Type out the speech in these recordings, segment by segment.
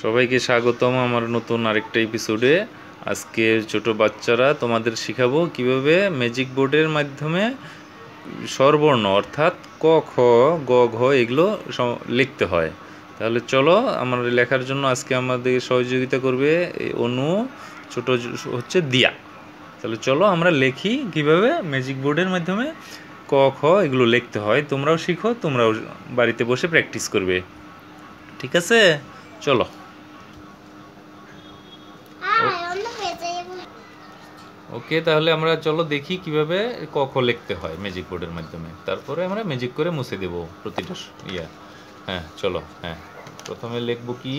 সবাইকে স্বাগতম আমার নতুন আরেকটা এপিসোডে। আজকে ছোট বাচ্চারা তোমাদের শেখাবো কিভাবে ম্যাজিক বোর্ডের মাধ্যমে স্বরবর্ণ অর্থাৎ ক খ গ ঘ এগুলো লিখতে হয়। তাহলে চলো, আমার লেখার জন্য আজকে আমাদের সহযোগিতা করবে অনু, ছোট হচ্ছে দিয়া। তাহলে চলো আমরা লিখি কিভাবে ম্যাজিক বোর্ডের মাধ্যমে ক খ এগুলো লিখতে হয়। তোমরাও শিখো, তোমরাও বাড়িতে বসে প্র্যাকটিস করবে। ঠিক আছে, চলো। ওকে, তাহলে আমরা চলো দেখি কিভাবে ক খ লিখতে হয় ম্যাজিক বোর্ডের মাধ্যমে। তারপরে আমরা ম্যাজিক করে মুছে দেব প্রতিটা হ্যাঁ চলো। হ্যাঁ, প্রথমে লিখবো কি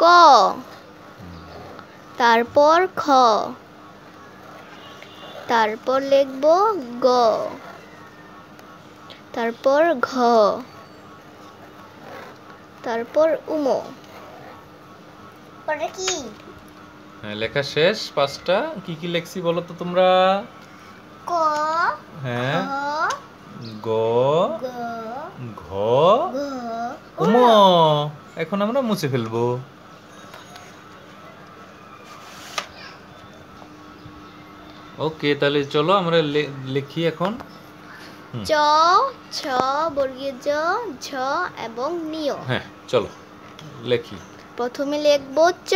ক, তারপর খ, তারপর লিখবো গ, তারপর ঘ, তারপর উমো। পরে কি? হ্যাঁ, লেখা শেষ। পাঁচটা কি কি লিখছি বলো তো তোমরা? ক, হ্যাঁ, গ, ঘ, উমো। এখন আমরা মুছে ফেলবো। ওকে, তাহলে চলো আমরা লিখি এখন। চ, ছ, বর্গীয় জ, ঝ এবং নিয়। হ্যাঁ চলো লিখি। প্রথমে লিখবো চ,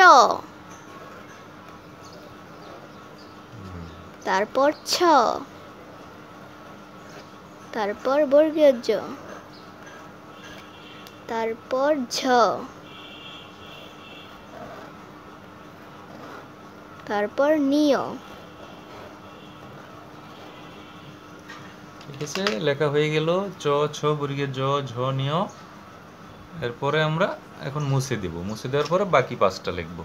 তারপর ছ, তারপর বর্গীয় জ, তারপর ঝ, তারপর নিয়। ঠিক আছে, লেখা হয়ে গেল। চ ছ বর্গীয় জ ঝ নিয়। এরপরে আমরা এখন মুছে দেব। মুছে দেওয়ার পরে বাকি পাঁচটা লিখব।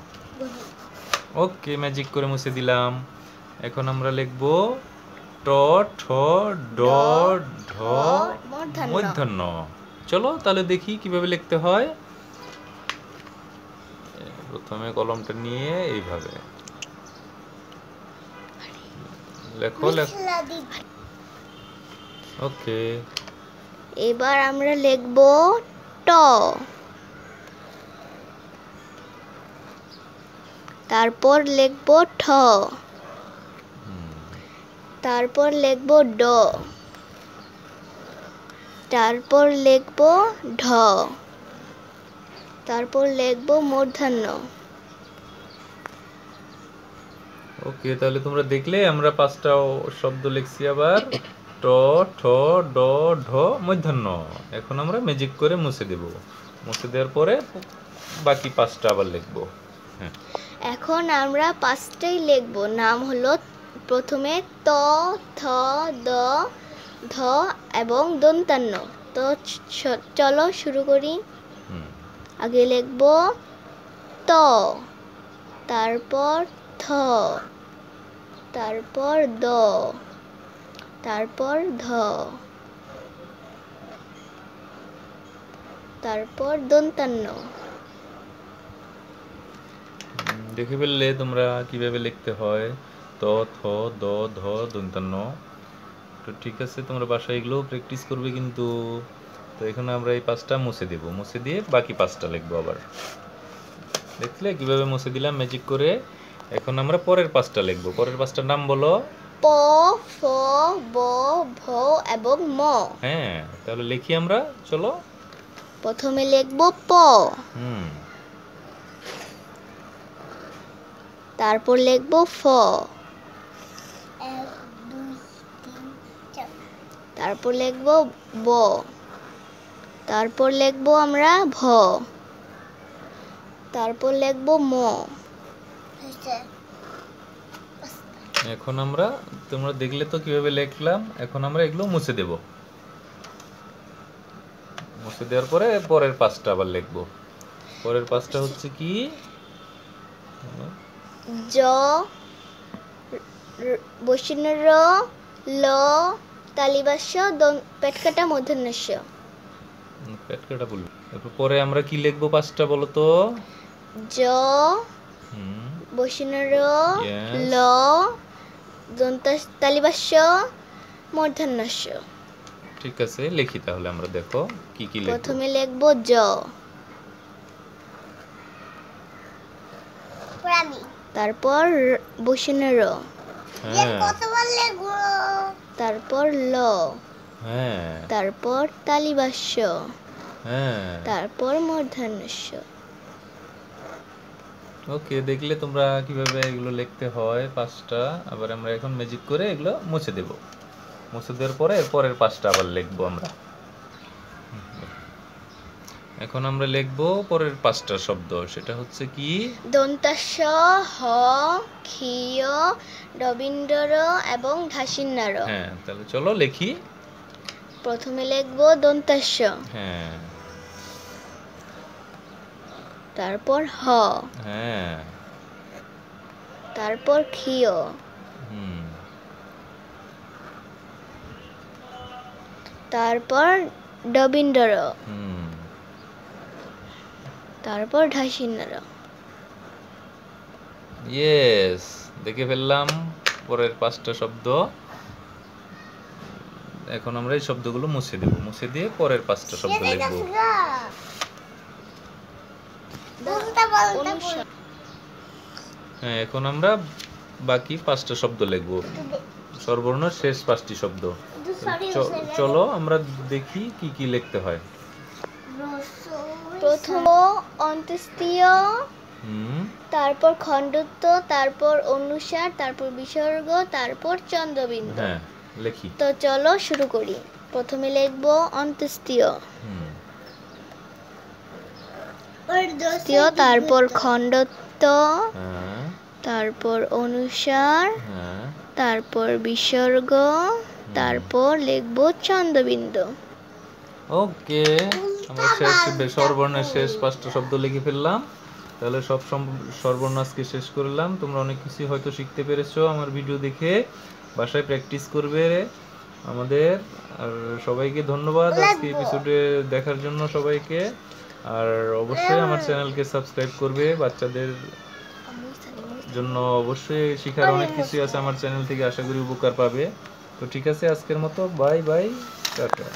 ওকে, ম্যাজিক করে মুছে দিলাম। এখন আমরা লিখব ট ঠ ড ঢ মূর্ধন্য। চলো তাহলে দেখি কিভাবে লিখতে হয়। প্রথমে কলমটা নিয়ে এইভাবে লেখো। ওকে, এবার আমরা লিখব ট, তারপর লিখব ঠ, তারপর লিখব ড, তারপর লিখব ঢ, তারপর লিখব মূর্ধন্য। ওকে, তাহলে তোমরা দেখলে আমরা পাঁচটা শব্দ লিখছি। আবার ট ঠ ড ঢ মূর্ধন্য। এখন আমরা ম্যাজিক করে মুছে দেব। মুছে দেওয়ার পরে বাকি পাঁচটা আবার লিখব। হ্যাঁ, এখন আমরা পাঁচটাই লিখব। নাম হলো প্রথমে ত, থ, দ, ধ এবং দন্তান্ন। তো চলো শুরু করি। আগে লিখব ত, তারপর থ, তারপর দ, তারপর ধ, তারপর দন্তান্ন। দেখে ফেললে তোমরা কিভাবে লিখতে হয় ত থ দ ধ দন্তান্ন। তো ঠিক আছে, তোমরা বাসায় এগুলো প্র্যাকটিস করবে কিন্তু। তো এখানে আমরা এই পাঁচটা মুছে দেব। মুছে দিয়ে বাকি পাঁচটা লিখবো আবার। দেখলে কিভাবে মুছে দিলাম ম্যাজিক করে। এখন আমরা পরের পাঁচটা লিখবো। পরের পাঁচটার নাম বলো। প, ফ, ব, ভ এবং ম। হ্যাঁ, তাহলে লিখি আমরা। চলো, প্রথমে লিখব প, তারপর লিখব ফ, তারপর লিখব ব, তারপর লিখব আমরা ভ, তারপর লিখব ম। এখন আমরা, তোমরা দেখলে তো কিভাবে লিখলাম। এখন আমরা এগুলো মুছে দেব। মুছে দেওয়ার পরে পরের পাঁচটা আবার লিখব। পরের পাঁচটা হচ্ছে কি? জ, বসিন্য র, ল, তালিবাস্য, পেটকাটা মূর্ধন্যস্য। পেটকাটা বলবো। এরপর পরে আমরা কি লিখবো পাঁচটা বলো তো? জ, বসিন্য র, ল, তালিবাস্য, মূর্ধন্যস্য। ঠিক আছে, লিখি তাহলে আমরা। দেখো কি কি লিখব। প্রথমে লিখব জ, তারপর বসনে র, হ্যাঁ তারপর ল, হ্যাঁ তারপর তালিবাস্য, হ্যাঁ। তারপর মূর্ধন্যস্য। ওকে, দেখলে তোমরা কিভাবে এগুলো লিখতে হয় পাঁচটা। আবার আমরা এখন ম্যাজিক করে এগুলো মুছে দেব। মুছে দেওয়ার পরে পরের পাঁচটা আবার লিখবো আমরা। এখন আমরা লিখবো পরের পাঁচটা শব্দ, সেটা হচ্ছে কি? দন্তাস্য, হ, ক্ষীয়, ডবিন্দর এবং ধাসিন্নার। হ্যাঁ, তাহলে চলো লিখি। প্রথমে লিখব দন্তাস্য, হ্যাঁ তারপর হ, হ্যাঁ তারপর ক্ষীয়, হুম তারপর ডবিন্দর, হুম। তারপর ধাসিন্নার। ইয়েস, দেখে ফেললাম পরের পাঁচটা শব্দ। এখন আমরা এই শব্দগুলো মুছে দেব, মুছে দিয়ে পরের পাঁচটা শব্দ লিখব। হ্যাঁ, এখন আমরা বাকি পাঁচটা শব্দ লিখব, স্বরবর্ণের শেষ পাঁচটি শব্দ। চলো আমরা দেখি কি কি লিখতে হয়। প্রথম অন্ত্যেষ্টিয়, তারপর খণ্ডত্ব, তারপর অনুসার, তারপর বিসর্গ, তারপর চন্দ্রবিন্দু। হ্যাঁ, লিখি। তো চলো শুরু করি। প্রথমে লিখব অন্ত্যেষ্টিয়, তারপর খণ্ডত্ব, তারপর অনুসার, তারপর বিসর্গ, তারপর লিখব চন্দ্রবিন্দু। ওকে, আমরা স্বরবর্ণের শেষ পাঁচটা শব্দ লিখে ফেললাম। তাহলে সব স্বরবর্ণ আজকে শেষ করলাম। তোমরা অনেক কিছু হয়তো শিখতে পেরেছো আমার ভিডিও দেখে। বাসায় প্র্যাকটিস করবে আমাদের। আর সবাইকে ধন্যবাদ আজকে এপিসোডে দেখার জন্য সবাইকে। আর অবশ্যই আমার চ্যানেলকে সাবস্ক্রাইব করবে। বাচ্চাদের জন্য অবশ্যই শেখার অনেক কিছু আছে আমার চ্যানেল থেকে, আশা করি উপকার পাবে। তো ঠিক আছে, আজকের মতো বাই বাই, টাটা।